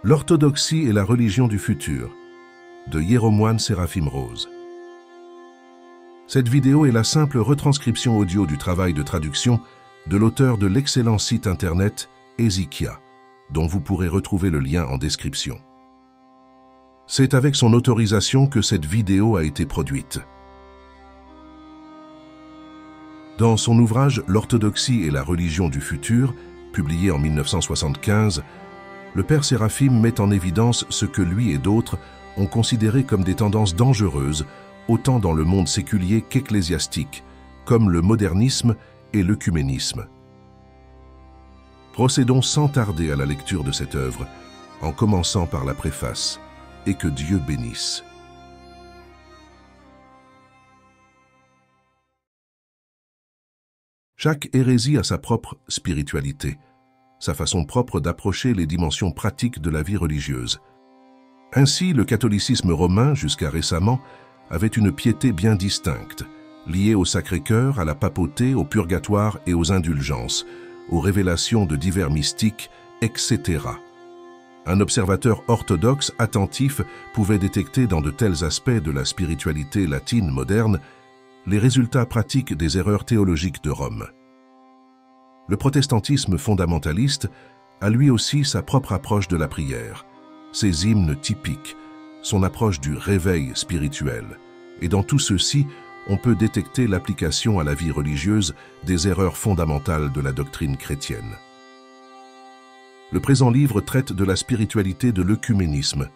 L'orthodoxie et la religion du futur, de Hiéromoine Séraphim Rose. Cette vidéo est la simple retranscription audio du travail de traduction de l'auteur de l'excellent site internet Hesychia, dont vous pourrez retrouver le lien en description. C'est avec son autorisation que cette vidéo a été produite. Dans son ouvrage « L'orthodoxie et la religion du futur », publié en 1975, le père Séraphim met en évidence ce que lui et d'autres ont considéré comme des tendances dangereuses, autant dans le monde séculier qu'ecclésiastique, comme le modernisme et l'œcuménisme. Procédons sans tarder à la lecture de cette œuvre, en commençant par la préface, et que Dieu bénisse. Chaque hérésie a sa propre spiritualité, sa façon propre d'approcher les dimensions pratiques de la vie religieuse. Ainsi, le catholicisme romain, jusqu'à récemment, avait une piété bien distincte, liée au Sacré-Cœur, à la papauté, au purgatoire et aux indulgences, aux révélations de divers mystiques, etc. Un observateur orthodoxe attentif pouvait détecter dans de tels aspects de la spiritualité latine moderne les résultats pratiques des erreurs théologiques de Rome. Le protestantisme fondamentaliste a lui aussi sa propre approche de la prière, ses hymnes typiques, son approche du réveil spirituel. Et dans tout ceci, on peut détecter l'application à la vie religieuse des erreurs fondamentales de la doctrine chrétienne. Le présent livre traite de la spiritualité de l'œcuménisme,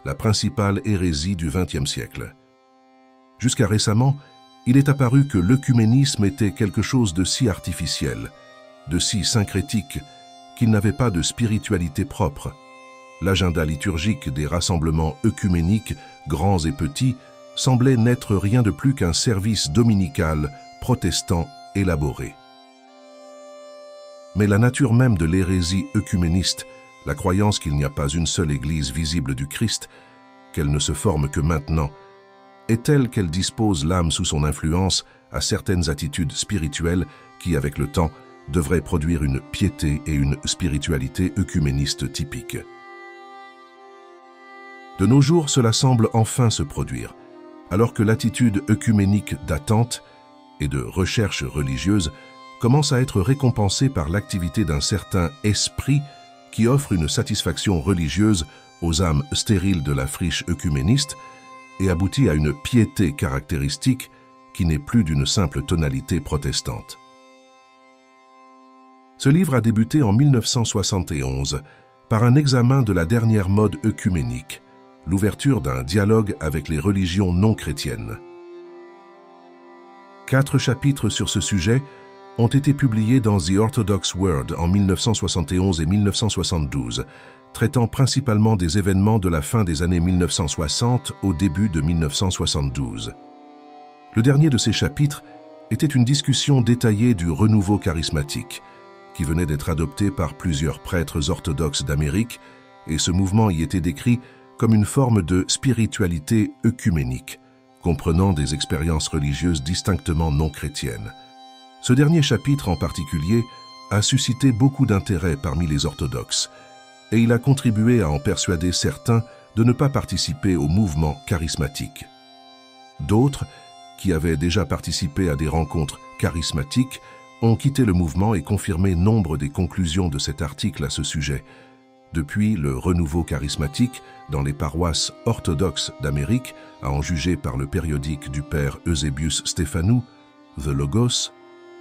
la principale hérésie du XXe siècle. Jusqu'à récemment, il est apparu que l'œcuménisme était quelque chose de si artificiel, de si syncrétique, qu'il n'avait pas de spiritualité propre. L'agenda liturgique des rassemblements œcuméniques, grands et petits, semblait n'être rien de plus qu'un service dominical, protestant, élaboré. Mais la nature même de l'hérésie œcuméniste, la croyance qu'il n'y a pas une seule Église visible du Christ, qu'elle ne se forme que maintenant, est telle qu'elle dispose l'âme sous son influence à certaines attitudes spirituelles qui, avec le temps, devraient produire une piété et une spiritualité œcuméniste typiques. De nos jours, cela semble enfin se produire, alors que l'attitude œcuménique d'attente et de recherche religieuse commence à être récompensée par l'activité d'un certain esprit qui offre une satisfaction religieuse aux âmes stériles de la friche œcuméniste et aboutit à une piété caractéristique qui n'est plus d'une simple tonalité protestante. Ce livre a débuté en 1971 par un examen de la dernière mode œcuménique, l'ouverture d'un dialogue avec les religions non chrétiennes. 4 chapitres sur ce sujet ont été publiés dans The Orthodox World en 1971 et 1972, traitant principalement des événements de la fin des années 1960 au début de 1972. Le dernier de ces chapitres était une discussion détaillée du renouveau charismatique, qui venait d'être adopté par plusieurs prêtres orthodoxes d'Amérique, et ce mouvement y était décrit comme une forme de spiritualité œcuménique, comprenant des expériences religieuses distinctement non chrétiennes. Ce dernier chapitre en particulier a suscité beaucoup d'intérêt parmi les orthodoxes, et il a contribué à en persuader certains de ne pas participer au mouvement charismatique. D'autres, qui avaient déjà participé à des rencontres charismatiques, ont quitté le mouvement et confirmé nombre des conclusions de cet article à ce sujet. Depuis le renouveau charismatique dans les paroisses orthodoxes d'Amérique, à en juger par le périodique du père Eusebius Stéphanou, The Logos,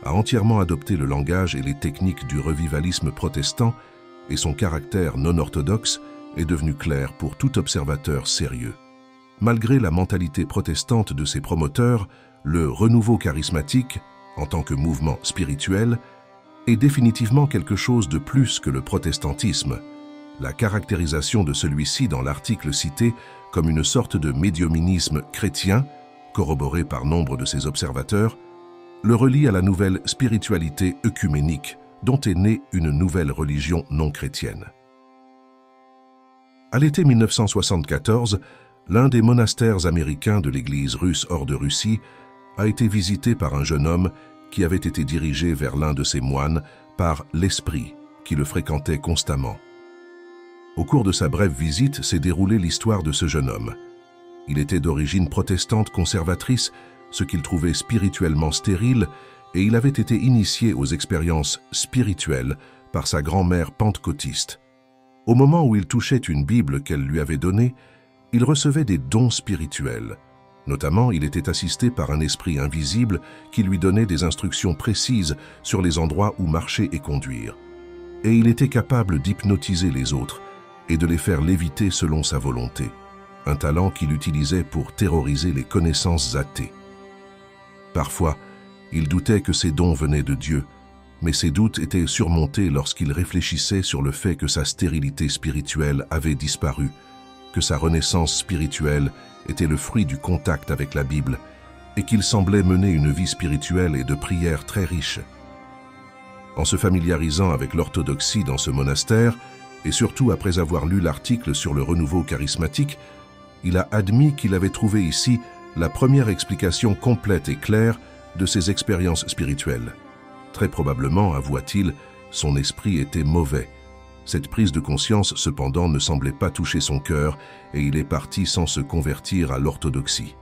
a entièrement adopté le langage et les techniques du revivalisme protestant et son caractère non orthodoxe est devenu clair pour tout observateur sérieux. Malgré la mentalité protestante de ses promoteurs, le renouveau charismatique, en tant que mouvement spirituel, est définitivement quelque chose de plus que le protestantisme. La caractérisation de celui-ci dans l'article cité comme une sorte de médiuminisme chrétien, corroboré par nombre de ses observateurs, le relie à la nouvelle spiritualité œcuménique, dont est née une nouvelle religion non chrétienne. À l'été 1974, l'un des monastères américains de l'Église russe hors de Russie a été visité par un jeune homme qui avait été dirigé vers l'un de ses moines par l'esprit qui le fréquentait constamment. Au cours de sa brève visite s'est déroulée l'histoire de ce jeune homme. Il était d'origine protestante conservatrice, ce qu'il trouvait spirituellement stérile, et il avait été initié aux expériences spirituelles par sa grand-mère pentecôtiste. Au moment où il touchait une Bible qu'elle lui avait donnée, il recevait des dons spirituels. Notamment, il était assisté par un esprit invisible qui lui donnait des instructions précises sur les endroits où marcher et conduire. Et il était capable d'hypnotiser les autres et de les faire léviter selon sa volonté, un talent qu'il utilisait pour terroriser les connaissances athées. Parfois, il doutait que ses dons venaient de Dieu, mais ses doutes étaient surmontés lorsqu'il réfléchissait sur le fait que sa stérilité spirituelle avait disparu, que sa renaissance spirituelle était le fruit du contact avec la Bible et qu'il semblait mener une vie spirituelle et de prière très riche. En se familiarisant avec l'orthodoxie dans ce monastère, et surtout après avoir lu l'article sur le renouveau charismatique, il a admis qu'il avait trouvé ici la première explication complète et claire de ses expériences spirituelles. Très probablement, avoua-t-il, son esprit était mauvais. Cette prise de conscience, cependant, ne semblait pas toucher son cœur et il est parti sans se convertir à l'orthodoxie.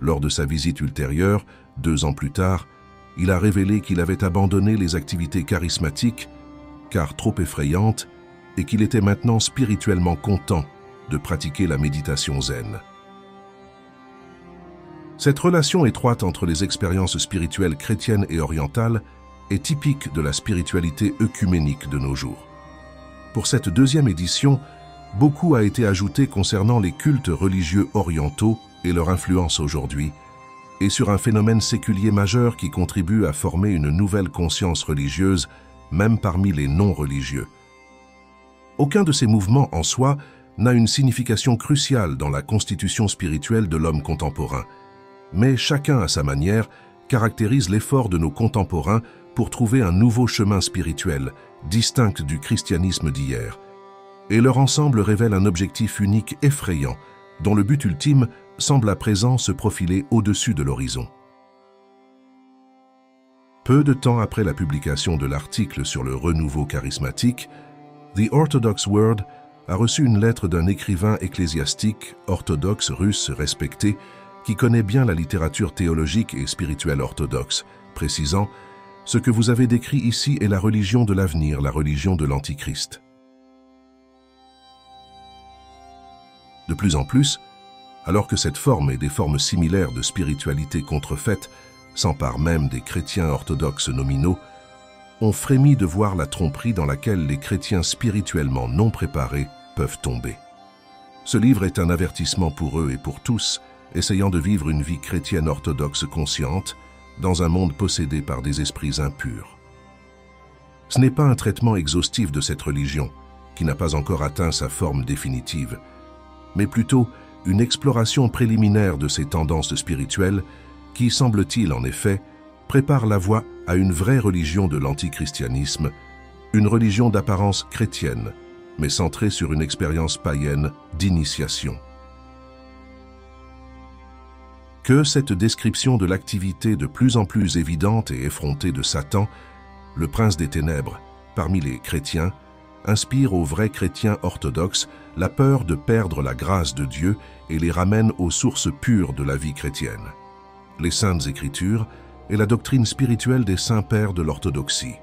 Lors de sa visite ultérieure, 2 ans plus tard, il a révélé qu'il avait abandonné les activités charismatiques, car trop effrayantes, et qu'il était maintenant spirituellement content de pratiquer la méditation zen. Cette relation étroite entre les expériences spirituelles chrétiennes et orientales est typique de la spiritualité œcuménique de nos jours. Pour cette 2e édition, beaucoup a été ajouté concernant les cultes religieux orientaux et leur influence aujourd'hui, et sur un phénomène séculier majeur qui contribue à former une nouvelle conscience religieuse, même parmi les non-religieux. Aucun de ces mouvements en soi n'a une signification cruciale dans la constitution spirituelle de l'homme contemporain, mais chacun à sa manière caractérise l'effort de nos contemporains pour trouver un nouveau chemin spirituel, distinct du christianisme d'hier. Et leur ensemble révèle un objectif unique effrayant, dont le but ultime semble à présent se profiler au-dessus de l'horizon. Peu de temps après la publication de l'article sur le renouveau charismatique, The Orthodox World a reçu une lettre d'un écrivain ecclésiastique orthodoxe russe respecté qui connaît bien la littérature théologique et spirituelle orthodoxe, précisant « Ce que vous avez décrit ici est la religion de l'avenir, la religion de l'Antichrist. » De plus en plus, alors que cette forme et des formes similaires de spiritualité contrefaite s'emparent même des chrétiens orthodoxes nominaux, on frémit de voir la tromperie dans laquelle les chrétiens spirituellement non préparés peuvent tomber. Ce livre est un avertissement pour eux et pour tous, essayant de vivre une vie chrétienne orthodoxe consciente dans un monde possédé par des esprits impurs. Ce n'est pas un traitement exhaustif de cette religion, qui n'a pas encore atteint sa forme définitive, mais plutôt une exploration préliminaire de ces tendances spirituelles qui, semble-t-il en effet, prépare la voie à une vraie religion de l'antichristianisme, une religion d'apparence chrétienne, mais centrée sur une expérience païenne d'initiation. Que cette description de l'activité de plus en plus évidente et effrontée de Satan, le prince des ténèbres, parmi les chrétiens, inspire aux vrais chrétiens orthodoxes la peur de perdre la grâce de Dieu et les ramène aux sources pures de la vie chrétienne, les Saintes Écritures et la doctrine spirituelle des saints pères de l'orthodoxie.